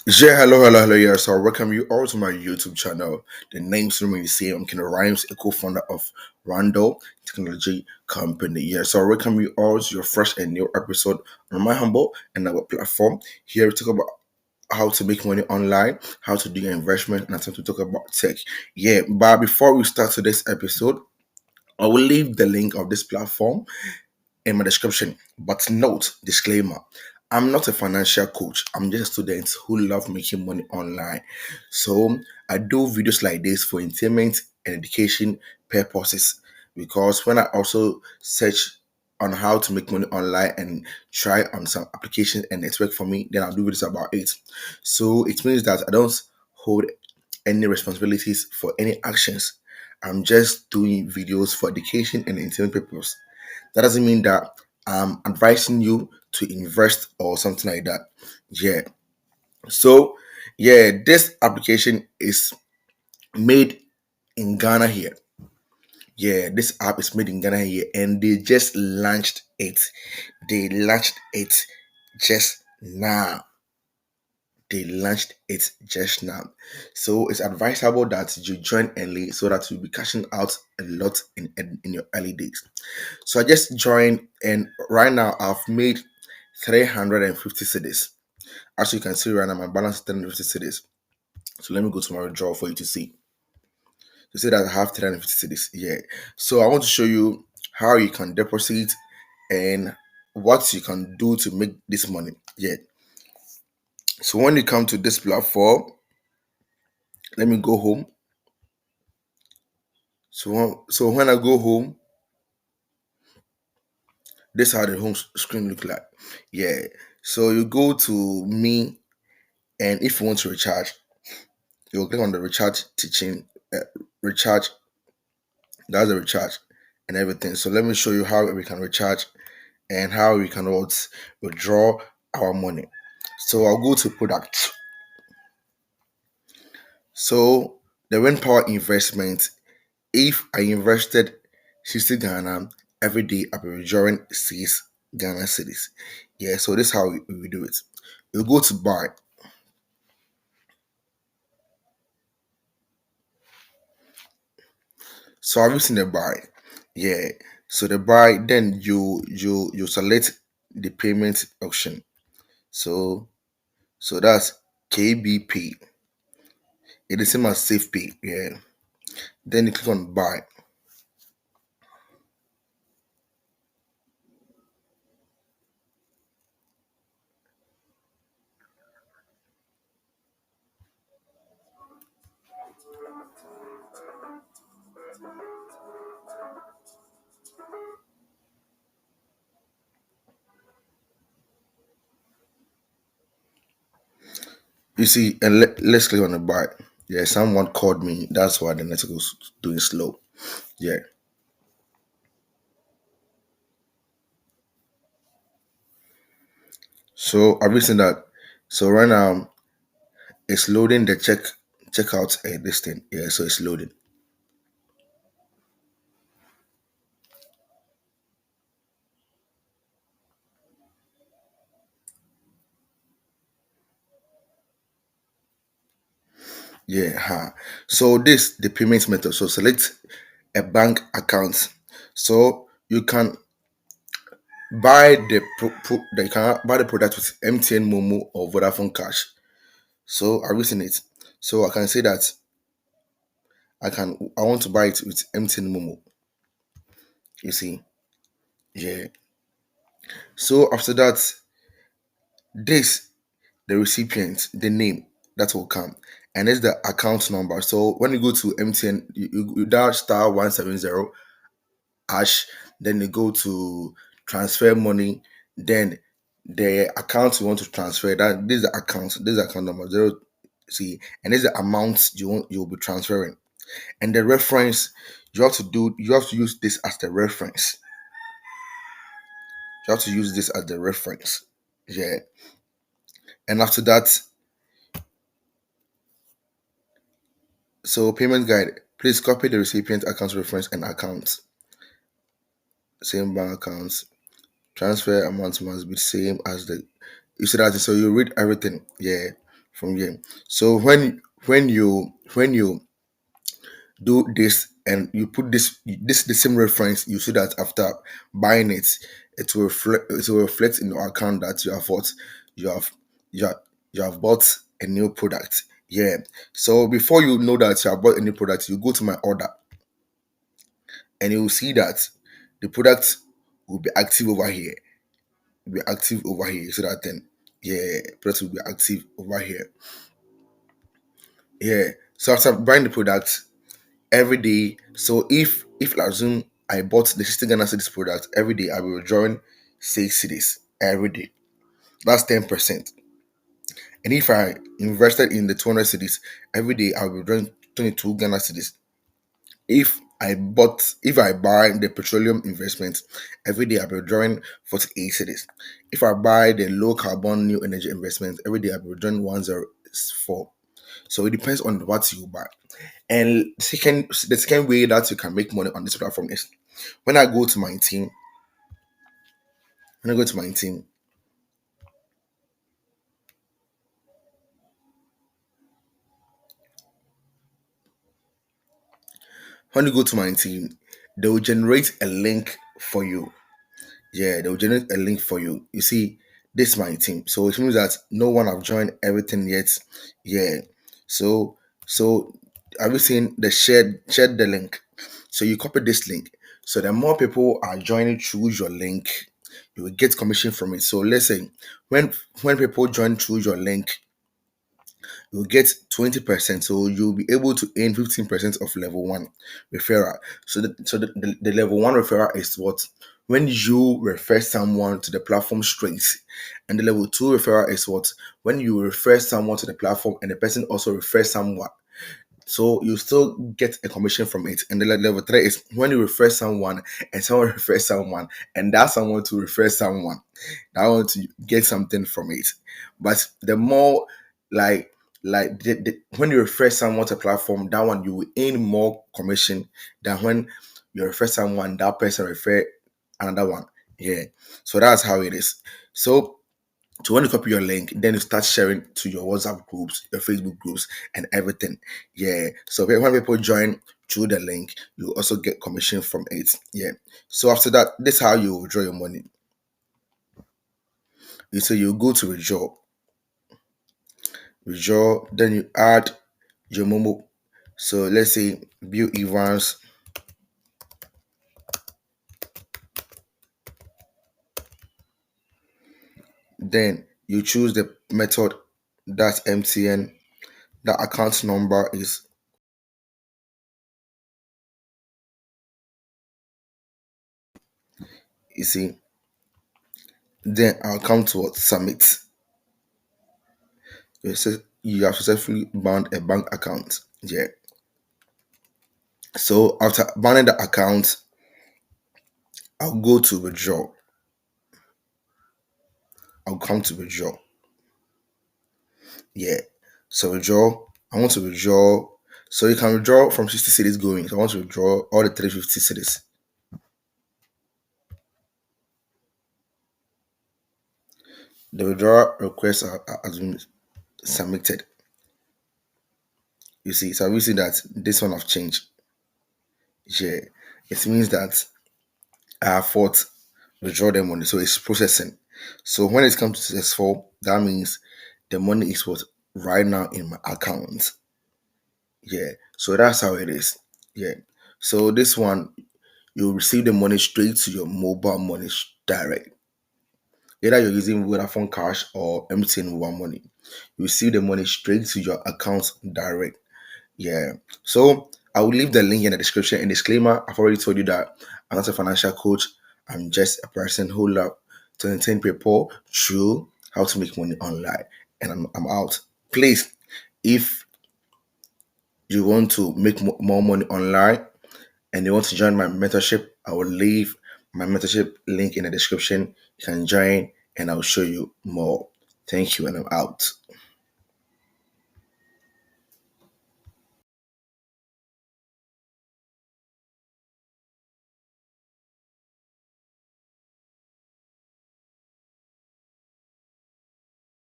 Yeah, hello. Yeah, so I welcome you all to my YouTube channel. The name's remain the same. I'm Ken Rhymes, a co-founder of Randall Technology Company. Yeah, so I welcome you all to your fresh and new episode on my humble and our platform. Here we talk about how to make money online, how to do your investment, and time to talk about tech. Yeah, but before we start today's episode, I will leave the link of this platform in my description. But note, disclaimer, I'm not a financial coach. I'm just a student who love making money online. So I do videos like this for entertainment and education purposes. Because when I also search on how to make money online and try on some applications and it's work for me, then I'll do videos about it. So it means that I don't hold any responsibilities for any actions. I'm just doing videos for education and entertainment purpose. That doesn't mean that I'm advising you to invest or something like that. Yeah. So, yeah, this application is made in Ghana here. Yeah, this app is made in Ghana here, and they just launched it. They launched it just now. They launched it just now. So it's advisable that you join early so that you'll be cashing out a lot in your early days. So I just joined, and right now I've made 350 cedis. As you can see right now, my balance is 350 cedis. So let me go to my withdrawal for you to see. To say that I have 350 cedis. Yeah. So I want to show you how you can deposit and what you can do to make this money. Yeah. So when you come to this platform, let me go home. So when I go home, this is how the home screen look like. Yeah. So you go to me, and if you want to recharge, you'll click on the recharge teaching, recharge. That's the recharge and everything. So let me show you how we can recharge and how we can withdraw our money. So I'll go to product. So the wind power investment. If I invested 60 Ghana every day, I'll be withdrawing 6 Ghana cities. Yeah. So this is how we do it. You go to buy. So I've seen the buy. Yeah. So the buy, then you select the payment option. So that's KBP. It is same as safe pay. Yeah. Then you click on buy. You see, and let's click on the buy. Yeah, someone called me. That's why the network was doing slow. Yeah. So I've seen that. So right now it's loading the checkout this thing. Yeah, so it's loading. Yeah. So this the payment method. So select a bank account. So you can buy you can buy the product with MTN Momo or Vodafone Cash. So I've seen it. So I can say that I want to buy it with MTN Momo. You see, yeah. So after that, this the recipient, the name that will come, and there's the account number. So when you go to MTN, you dial star 170 hash, then you go to transfer money, then the account you want to transfer. That this is the account, this is the account number zero. See, and this is the amount you'll be transferring, and the reference you have to use this as the reference. You have to use this as the reference. Yeah. And after that, so payment guide. Please copy the recipient account reference and account. Same bank accounts. Transfer amount must be same as the you see that so you read everything. Yeah. from here. So when you do this and you put this the same reference, you see that after buying it, it will reflect in your account that you have you have you have bought a new product. Yeah. So before you know that you have bought a new product, you go to my order and you will see that the product will be active over here. Will be active over here. So that then, yeah, product will be active over here. Yeah. So after buying the product every day, so if I assume I bought the 60 Ghana cedis product every day, I will be withdrawing 6 cedis every day. That's 10%. And if I invested in the 200 cedis every day, I will be withdrawing 22 Ghana cedis. If I buy the petroleum investment every day, I'll be withdrawing 48 cedis. If I buy the low carbon new energy investment every day, I'll be withdrawing 104. So it depends on what you buy. And the second way that you can make money on this platform is when I go to my team. When I go to my team, when you go to my team, they will generate a link for you. Yeah, they will generate a link for you. You see, this is my team. So it means that no one have joined everything yet. Yeah. So have you seen the shared the link? So you copy this link. So the more people are joining through your link, you will get commission from it. So let's say when people join through your link, you'll get 20%. So you'll be able to earn 15% of level one referral. So the level one referral is what? When you refer someone to the platform straight. And the level two referral is what? When you refer someone to the platform and the person also refers someone. So you still get a commission from it. And the level three is when you refer someone and someone refers someone and that someone to refer someone. I want to get something from it. But the more like when you refer someone to a platform, that one you will earn more commission than when you refer someone, that person refer another one. Yeah. So that's how it is. So when you copy your link, then you start sharing to your WhatsApp groups, your Facebook groups, and everything. Yeah. So when people join through the link, you also get commission from it. Yeah. So after that, this is how you withdraw your money. So you go to withdraw, then you add your Momo. So let's say Bill Evans, then you choose the method, that's MTN. The account number is, you see, then I'll come to what? Submit. You have successfully bound a bank account. Yeah. So after bounding the account, I'll go to withdraw. I'll come to withdraw. Yeah. So withdraw. I want to withdraw. So you can withdraw from 60 cities going. So I want to withdraw all the 350 cities. The withdrawal request has been submitted. You see, so we see that this one have changed. Yeah. It means that I have fought withdraw the money. So it's processing. So when it comes to successful, that means the money is what right now in my account. Yeah. So that's how it is. Yeah. So this one, you receive the money straight to your mobile money direct. Either you're using Vodafone Cash or MTN Mobile Money. You receive the money straight to your account direct. Yeah. So I will leave the link in the description. And disclaimer, I've already told you that I'm not a financial coach. I'm just a person who love to entertain people through how to make money online. And I'm out. Please, if you want to make more money online and you want to join my mentorship, I will leave my mentorship link in the description. You can join and I'll show you more. Thank you, and I'm out.